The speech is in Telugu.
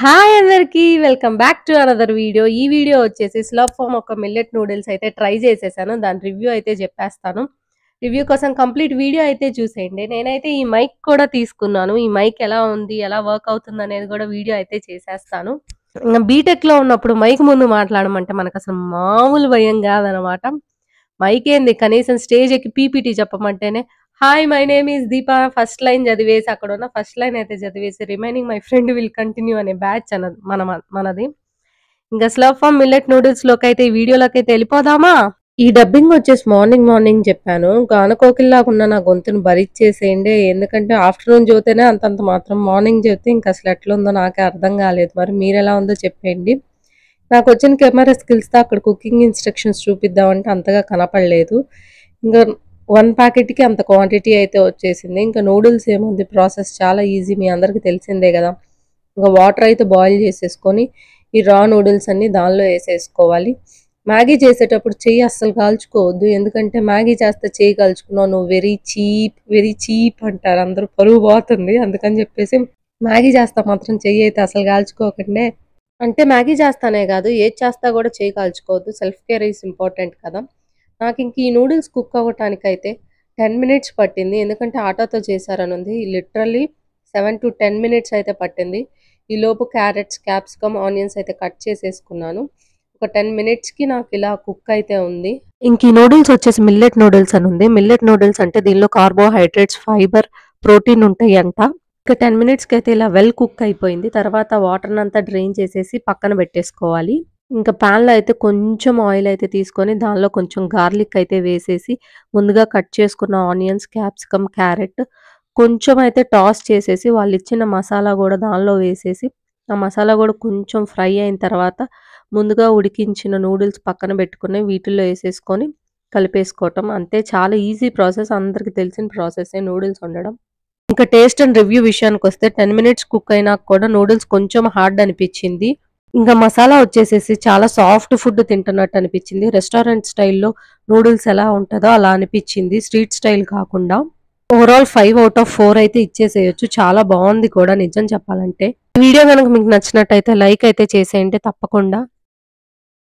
హాయ్ అందరికి welcome back to another video. ఈ వీడియో వచ్చేసి స్లర్ప్ ఫార్మ్ ఒక మిల్లెట్ నూడిల్స్ అయితే ట్రై చేసేసాను. దాని రివ్యూ అయితే చెప్పేస్తాను. రివ్యూ కోసం కంప్లీట్ వీడియో అయితే చూసేయండి. నేనైతే ఈ మైక్ కూడా తీసుకున్నాను. ఈ మైక్ ఎలా ఉంది, ఎలా వర్క్ అవుతుంది అనేది కూడా వీడియో అయితే చేసేస్తాను. బీటెక్‌లో ఉన్నప్పుడు మైక్ ముందు మాట్లాడమంటే మనకసలు మామూలు భయం కాదనమాట. మైక్ ఏంది కనీసం స్టేజ్ ఎక్కి పీపీటీ చెప్పమంటేనే hi my name is Deepa first line చదివేసి అక్కడున్న ఫస్ట్ లైన్ అయితే చదివేసి remaining my friend will continue అనే బ్యాచ్ అన్నది మనది. ఇంకా స్లర్ప్ ఫార్మ్ మిల్లెట్ నూడిల్స్ లోకైతే ఈ వీడియోలోకైతే వెళ్ళిపోదామా? ఈ డబ్బింగ్ వచ్చేసి మార్నింగ్ చెప్పాను. గానకోకిల్లాగా ఉన్న నా గొంతును భరిచ్చేసేయండి. ఎందుకంటే ఆఫ్టర్‌నూన్ చెబితేనే అంతంత మాత్రం. మార్నింగ్ చెబితే ఇంక అసలు ఎట్లుందో నాకే అర్థం కాలేదు. మరి మీరెలా ఉందో చెప్పేయండి. నాకొచ్చిన కెమెరా స్కిల్స్‌తో అక్కడ కుకింగ్ ఇన్‌స్ట్రక్షన్స్ చూపిద్దామంటే అంతగా కనపడలేదు. ఇంక 1 ప్యాకెట్‌కి అంత క్వాంటిటీ అయితే వచ్చేసింది. ఇంకా నూడిల్స్ ఏముంది ప్రాసెస్ చాలా ఈజీ మీ అందరికి తెలిసిందే గదా! ఇంక వాటర్ అయితే బాయిల్ చేసేసుకొని ఈ రా నూడిల్స్ అన్నీ దానిలో ఏసేసుకోవాలి. మ్యాగీ చేసేటప్పుడు చెయ్యి అస్సలు కాల్చుకోవద్దు. ఎందుకంటే మ్యాగీ చేస్తే చెయ్యి కాల్చుకున్నావు నువ్వు వెరీ చీప్ అంటారు. అందరూ పరువు పోతుంది. అందుకని చెప్పేసి మ్యాగీ చేస్తా మాత్రం చెయ్యి అయితే అసలు కాల్చుకోకండే. అంటే మ్యాగీ చేస్తానే గాదు. ఏది చేస్తా గూడా చెయ్యి కాల్చుకోవద్దు. సెల్ఫ్ కేర్ ఈజ్ ఇంపార్టెంట్ కదా! నాకింక ఈ నూడిల్స్ కుక్ అవ్వటానికైతే 10 మినిట్స్ పట్టింది. ఎందుకంటే ఆటాతో చేశారనుంది. లిటరల్లీ 7-10 మినిట్స్ అయితే పట్టింది. ఈలోపు క్యారెట్స్, క్యాప్సికమ్, ఆనియన్స్ అయితే కట్ చేసేసుకున్నాను. ఒక 10 మినిట్స్‌కి నాకిలా కుక్ అయితే ఉంది. ఇంక ఈ నూడిల్స్ వచ్చేసి మిల్లెట్ నూడిల్స్ అనుంది. మిల్లెట్ నూడిల్స్ అంటే దీనిలో కార్బోహైడ్రేట్స్, ఫైబర్, ప్రోటీన్ ఉంటాయంట. ఇక 10 మినిట్స్‌కైతే ఇలా వెల్ కుక్ అయిపోయింది. తర్వాత వాటర్‌నంతా డ్రైన్ చేసేసి పక్కన పెట్టేసుకోవాలి. ఇంకా పాన్‌లో అయితే కొంచెం ఆయిల్ అయితే తీసుకొని దానిలో కొంచెం గార్లిక్ అయితే వేసేసి ముందుగా కట్ చేసుకున్న ఆనియన్స్, క్యాప్సికమ్, క్యారెట్ కొంచెం అయితే టాస్ చేసేసి వాళ్ళిచ్చిన మసాలా గూడా దానిలో వేసేసి ఆ మసాలా గూడా కొంచెం ఫ్రై అయిన తర్వాత ముందుగా ఉడికించిన నూడిల్స్ పక్కన పెట్టుకొని వీటిల్లో ఏసేసుకొని కలిపేసుకోవటం. అంతే చాలా ఈజీ ప్రాసెస్. అందరికి తెలిసిన ప్రాసెసే నూడిల్స్ వండడం. ఇంకా టేస్ట్ అండ్ రివ్యూ విషయానికొస్తే 10 మినిట్స్ కుక్ అయినాక కూడా నూడిల్స్ కొంచెం హార్డ్ అనిపిచ్చింది. ఇంకా మసాలా వచ్చేసేసి చాలా సాఫ్ట్ ఫుడ్ తింటున్నట్టు అనిపిచ్చింది. రెస్టారెంట్ స్టైల్‌లో నూడిల్స్ ఎలా ఉంటదో అలా అనిపిచ్చింది. స్ట్రీట్ స్టైల్ కాకుండా. ఓవరాల్ 5/4 అయితే ఇచ్చేసేయొచ్చు. చాలా బావుంది కూడా నిజం చెప్పాలంటే. ఈ వీడియో గనుక మీకు నచ్చినట్టయితే లైక్ అయితే చేసేయండి తప్పకుండా.